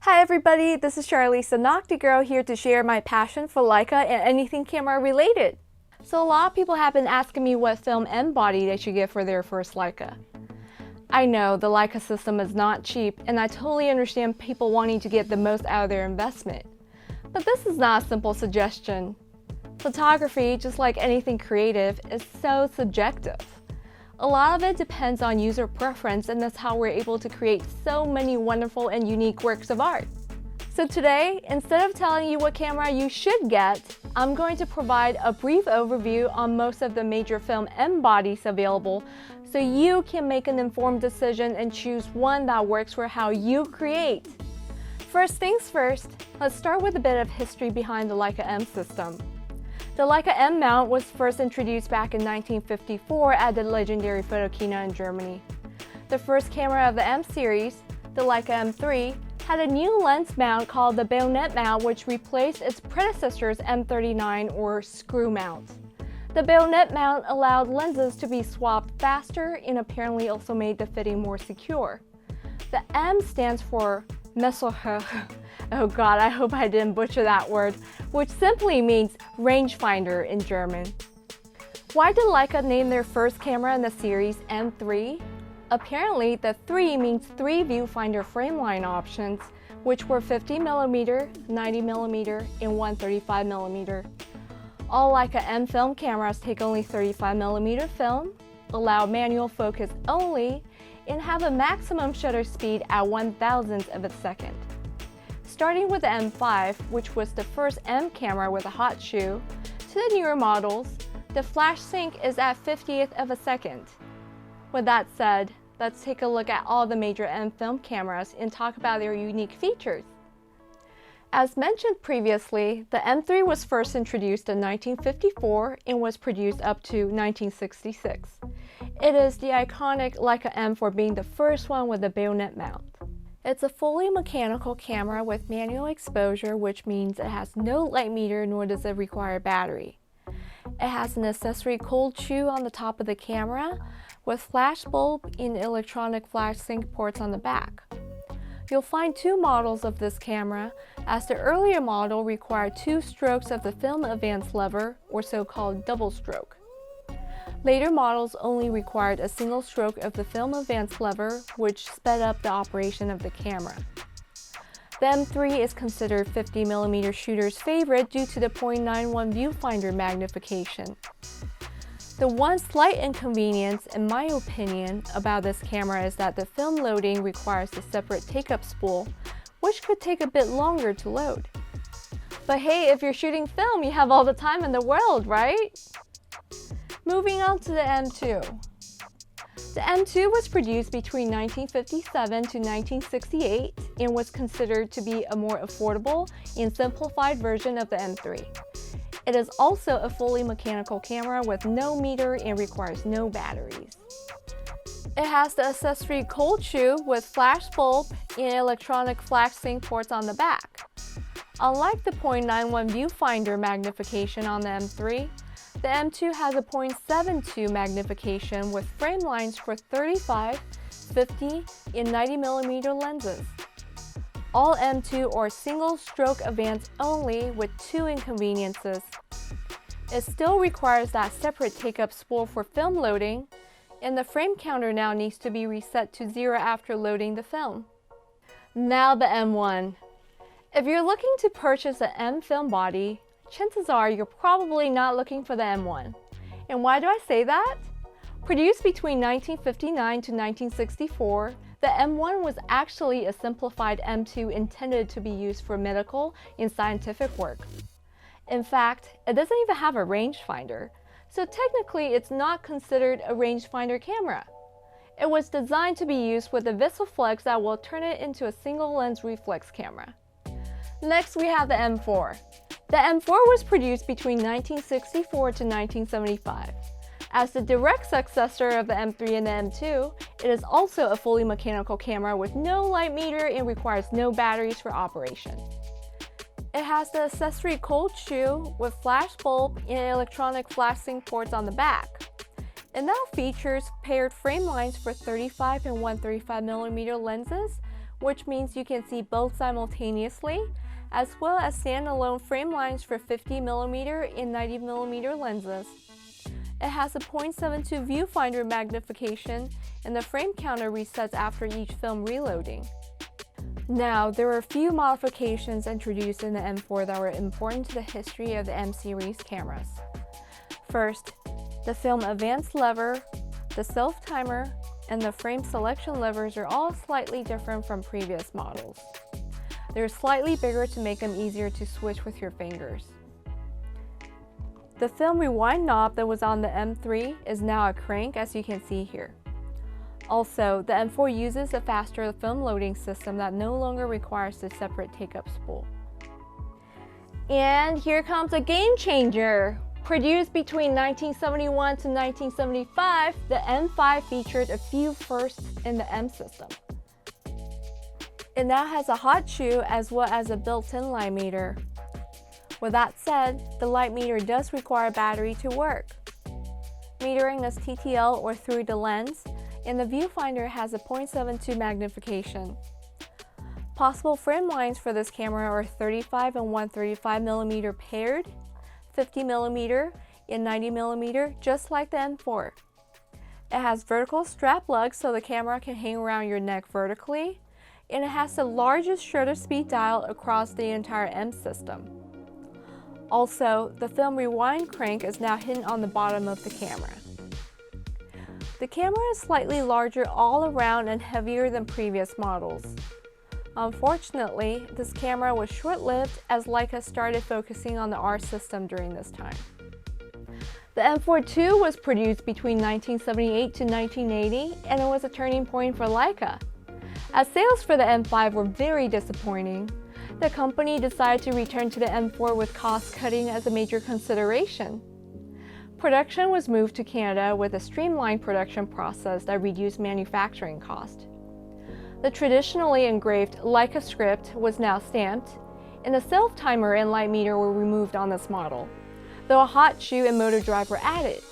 Hi everybody, this is Charlize Nocty Girl here to share my passion for Leica and anything camera related. So a lot of people have been asking me what film and body they should get for their first Leica. I know the Leica system is not cheap and I totally understand people wanting to get the most out of their investment. But this is not a simple suggestion. Photography, just like anything creative, is so subjective. A lot of it depends on user preference, and that's how we're able to create so many wonderful and unique works of art. So today, instead of telling you what camera you should get, I'm going to provide a brief overview on most of the major film and bodies available so you can make an informed decision and choose one that works for how you create. First things first, let's start with a bit of history behind the Leica M system. The Leica M mount was first introduced back in 1954 at the legendary Photokina in Germany. The first camera of the M series, the Leica M3, had a new lens mount called the bayonet mount, which replaced its predecessor's M39 or screw mount. The bayonet mount allowed lenses to be swapped faster and apparently also made the fitting more secure. The M stands for Messerher. Oh god, I hope I didn't butcher that word, which simply means rangefinder in German. Why did Leica name their first camera in the series M3? Apparently, the 3 means 3 viewfinder frameline options, which were 50mm, 90mm, and 135mm. All Leica M film cameras take only 35mm film, allow manual focus only, and have a maximum shutter speed at 1/1000th of a second. Starting with the M5, which was the first M camera with a hot shoe, to the newer models, the flash sync is at 50th of a second. With that said, let's take a look at all the major M film cameras and talk about their unique features. As mentioned previously, the M3 was first introduced in 1954 and was produced up to 1966. It is the iconic Leica M for being the first one with a bayonet mount. It's a fully mechanical camera with manual exposure, which means it has no light meter nor does it require a battery. It has an accessory cold shoe on the top of the camera with flash bulb and electronic flash sync ports on the back. You'll find 2 models of this camera, as the earlier model required 2 strokes of the film advance lever, or so-called double stroke. Later models only required a single stroke of the film advance lever, which sped up the operation of the camera. The M3 is considered 50mm shooters' favorite due to the 0.91 viewfinder magnification. The one slight inconvenience, in my opinion, about this camera is that the film loading requires a separate take-up spool, which could take a bit longer to load. But hey, if you're shooting film, you have all the time in the world, right? Moving on to the M2. The M2 was produced between 1957 to 1968 and was considered to be a more affordable and simplified version of the M3. It is also a fully mechanical camera with no meter and requires no batteries. It has the accessory cold shoe with flash bulb and electronic flash sync ports on the back. Unlike the 0.91 viewfinder magnification on the M3, the M2 has a 0.72 magnification with frame lines for 35, 50, and 90mm lenses. All M2 are single stroke advance only with 2 inconveniences. It still requires that separate take-up spool for film loading, and the frame counter now needs to be reset to 0 after loading the film. Now the M1. If you're looking to purchase an M film body, chances are you're probably not looking for the M1. And why do I say that? Produced between 1959 to 1964, the M1 was actually a simplified M2 intended to be used for medical and scientific work. In fact, it doesn't even have a rangefinder, so technically it's not considered a rangefinder camera. It was designed to be used with a VisiFlex that will turn it into a single lens reflex camera. Next we have the M4. The M4 was produced between 1964 to 1975. As the direct successor of the M3 and the M2, it is also a fully mechanical camera with no light meter and requires no batteries for operation. It has the accessory cold shoe with flash bulb and electronic flash sync ports on the back. It now features paired frame lines for 35 and 135mm lenses which means you can see both simultaneously, as well as standalone frame lines for 50mm and 90mm lenses. It has a 0.72 viewfinder magnification, and the frame counter resets after each film reloading. Now, there were a few modifications introduced in the M4 that were important to the history of the M series cameras. First, the film advance lever, the self-timer, and the frame selection levers are all slightly different from previous models. They're slightly bigger to make them easier to switch with your fingers. The film rewind knob that was on the M3 is now a crank, as you can see here. Also, the M4 uses a faster film loading system that no longer requires a separate take-up spool. And here comes a game changer! Produced between 1971 to 1975, the M5 featured a few firsts in the M system. It now has a hot shoe as well as a built-in light meter. With that said, the light meter does require a battery to work. Metering is TTL or through the lens, and the viewfinder has a 0.72 magnification. Possible frame lines for this camera are 35 and 135mm paired, 50mm and 90mm, just like the M4. It has vertical strap lugs so the camera can hang around your neck vertically, and it has the largest shutter speed dial across the entire M system. Also, the film rewind crank is now hidden on the bottom of the camera. The camera is slightly larger all around and heavier than previous models. Unfortunately, this camera was short-lived as Leica started focusing on the R system during this time. The M4-2 was produced between 1978 to 1980, and it was a turning point for Leica. As sales for the M5 were very disappointing, the company decided to return to the M4 with cost-cutting as a major consideration. Production was moved to Canada with a streamlined production process that reduced manufacturing cost. The traditionally engraved Leica script was now stamped, and the self-timer and light meter were removed on this model, though a hot shoe and motor drive were added.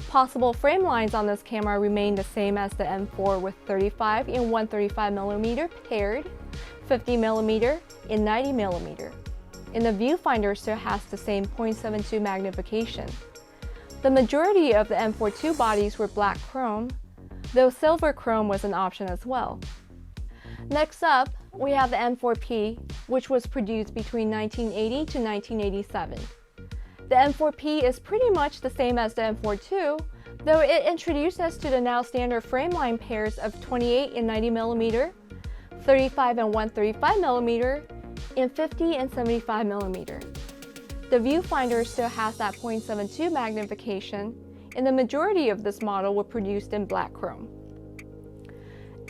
Possible frame lines on this camera remained the same as the M4 with 35 and 135mm paired, 50mm and 90mm, and the viewfinder still has the same 0.72 magnification. The majority of the M4-2 bodies were black chrome, though silver chrome was an option as well. Next up, we have the M4-P, which was produced between 1980 to 1987. The M4-P is pretty much the same as the M4-2, though it introduced us to the now standard frame line pairs of 28 and 90mm, 35 and 135mm, and 50 and 75mm. The viewfinder still has that 0.72 magnification, and the majority of this model were produced in black chrome.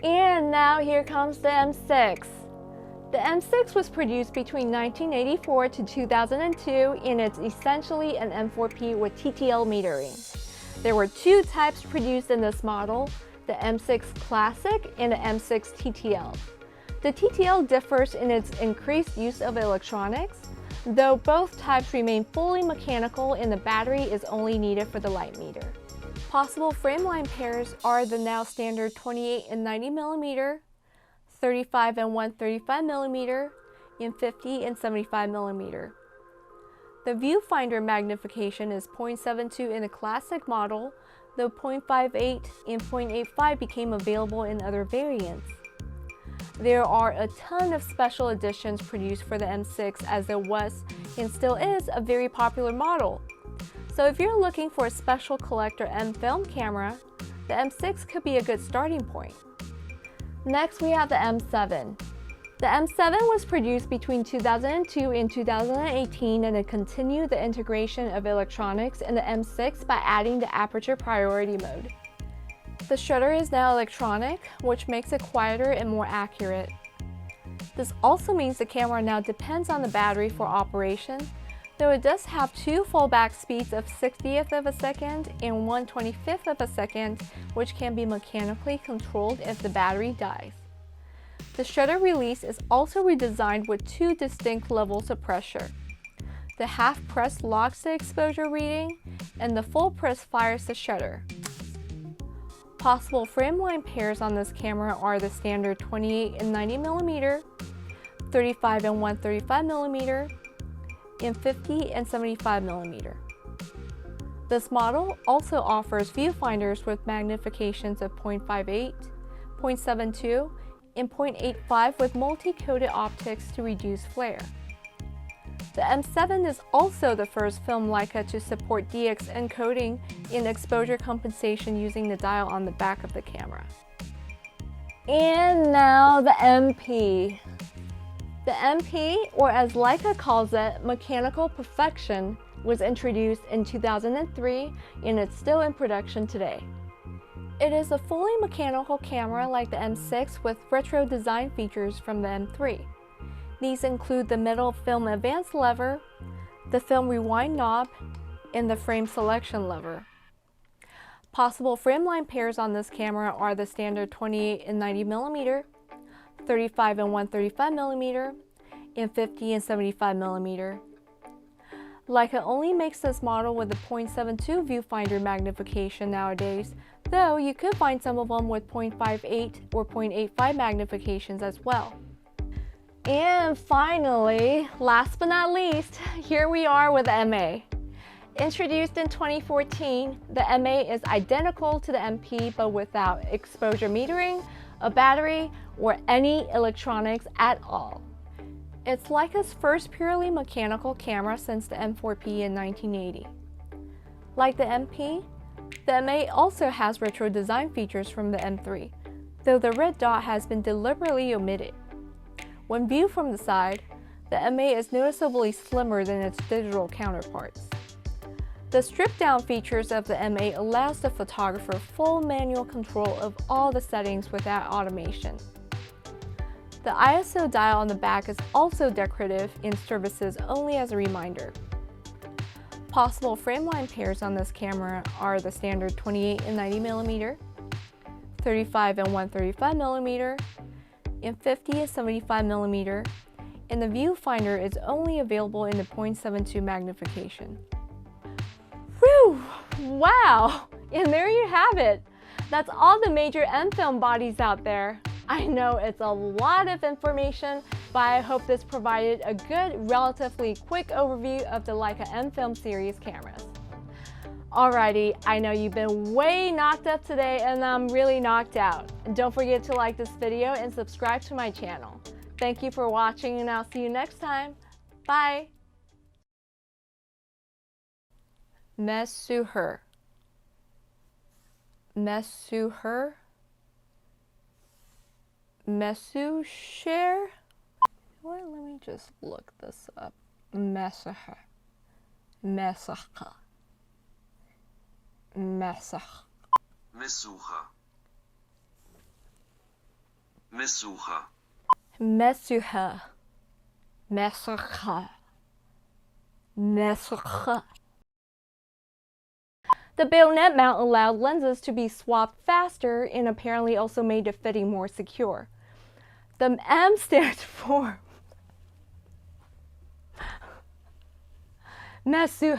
And now here comes the M6. The M6 was produced between 1984 to 2002, and it's essentially an M4-P with TTL metering. There were two types produced in this model, the M6 Classic and the M6 TTL. The TTL differs in its increased use of electronics, though both types remain fully mechanical and the battery is only needed for the light meter. Possible frame line pairs are the now standard 28 and 90mm, 35 and 135mm, and 50 and 75mm. The viewfinder magnification is 0.72 in the Classic model, though 0.58 and 0.85 became available in other variants. There are a ton of special editions produced for the M6 as it was and still is a very popular model. So if you're looking for a special collector M film camera, the M6 could be a good starting point. Next, we have the M7. The M7 was produced between 2002 and 2018, and it continued the integration of electronics in the M6 by adding the aperture priority mode. The shutter is now electronic, which makes it quieter and more accurate. This also means the camera now depends on the battery for operation, though it does have two fallback speeds of 60th of a second and 1/25th of a second, which can be mechanically controlled if the battery dies. The shutter release is also redesigned with two distinct levels of pressure. The half press locks the exposure reading, and the full press fires the shutter. Possible frame line pairs on this camera are the standard 28 and 90mm, 35 and 135mm, and 50 and 75mm. This model also offers viewfinders with magnifications of 0.58, 0.72, and 0.85 with multi-coated optics to reduce flare. The M7 is also the first film Leica to support DX encoding and exposure compensation using the dial on the back of the camera. And now the MP. The MP, or as Leica calls it, mechanical perfection, was introduced in 2003 and it's still in production today. It is a fully mechanical camera like the M6 with retro design features from the M3. These include the middle film advance lever, the film rewind knob, and the frame selection lever. Possible frame line pairs on this camera are the standard 28 and 90mm, 35 and 135mm, and 50 and 75mm. Leica only makes this model with a 0.72 viewfinder magnification nowadays, though you could find some of them with 0.58 or 0.85 magnifications as well. And finally, last but not least, here we are with the M-A. Introduced in 2014, the M-A is identical to the MP but without exposure metering, a battery, or any electronics at all. It's Leica's first purely mechanical camera since the M4-P in 1980. Like the MP, the M-A also has retro design features from the M3, though the red dot has been deliberately omitted. When viewed from the side, the M-A is noticeably slimmer than its digital counterparts. The stripped-down features of the M-A allows the photographer full manual control of all the settings without automation. The ISO dial on the back is also decorative and services only as a reminder. Possible frame line pairs on this camera are the standard 28 and 90mm, 35 and 135mm, and 50 and 75mm, and the viewfinder is only available in the 0.72 magnification. Whew! Wow! And there you have it! That's all the major M film bodies out there. I know it's a lot of information, but I hope this provided a good, relatively quick overview of the Leica M film series cameras. Alrighty, I know you've been way knocked up today and I'm really knocked out. Don't forget to like this video and subscribe to my channel. Thank you for watching and I'll see you next time. Bye! Messuher. Messuher. Messuher? Well, let me just look this up. Messuher. Messuher. Messuher. Messuher. Messuher. Messuher. Messuher. Messuher. The bayonet mount allowed lenses to be swapped faster and apparently also made the fitting more secure. The M stands for Messuher.